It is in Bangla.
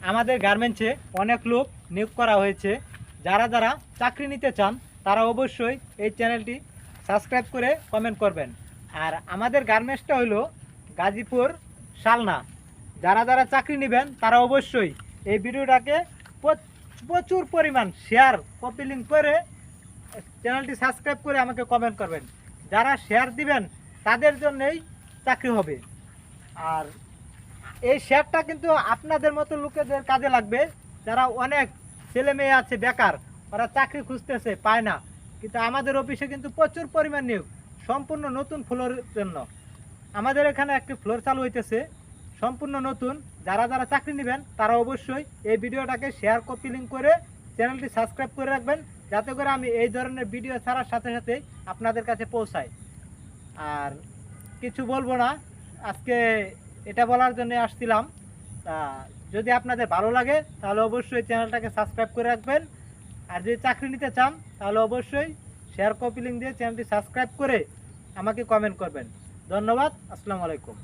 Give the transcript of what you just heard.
আমাদের গার্মেন্টসে অনেক লোক নিয়োগ করা হয়েছে। যারা যারা চাকরি নিতে চান তারা অবশ্যই এই চ্যানেলটি সাবস্ক্রাইব করে কমেন্ট করবেন। আর আমাদের গার্মেন্টসটা হলো গাজীপুর শালনা। যারা যারা চাকরি নেবেন তারা অবশ্যই এই ভিডিওটাকে প্রচুর পরিমাণ শেয়ার কপি লিঙ্ক করে চ্যানেলটি সাবস্ক্রাইব করে আমাকে কমেন্ট করবেন। যারা শেয়ার দিবেন তাদের জন্যই চাকরি হবে। আর এই শেয়ারটা কিন্তু আপনাদের মতো লোকেদের কাজে লাগবে, যারা অনেক ছেলে মেয়ে আছে বেকার, ওরা চাকরি খুঁজতেছে পায় না। কিন্তু আমাদের অফিসে কিন্তু প্রচুর পরিমাণ নিয়োগ সম্পূর্ণ নতুন ফ্লোরের জন্য। আমাদের এখানে একটি ফ্লোর চালু হইতেছে সম্পূর্ণ নতুন। যারা যারা চাকরি নেবেন তারা অবশ্যই এই ভিডিওটাকে শেয়ার কপি লিঙ্ক করে চ্যানেলটি সাবস্ক্রাইব করে রাখবেন, যাতে করে আমি এই ধরনের ভিডিও ছাড়ার সাথে সাথে আপনাদের কাছে পৌঁছাই। আর কিছু বলবো না, আজকে এটা বলার জন্য আসছিলাম। তা যদি আপনাদের ভালো লাগে তাহলে অবশ্যই চ্যানেলটাকে সাবস্ক্রাইব করে রাখবেন। আর যদি চাকরি নিতে চান তাহলে অবশ্যই শেয়ার কপি লিঙ্ক দিয়ে চ্যানেলটি সাবস্ক্রাইব করে আমাকে কমেন্ট করবেন। ধন্যবাদ। আসসালামু আলাইকুম।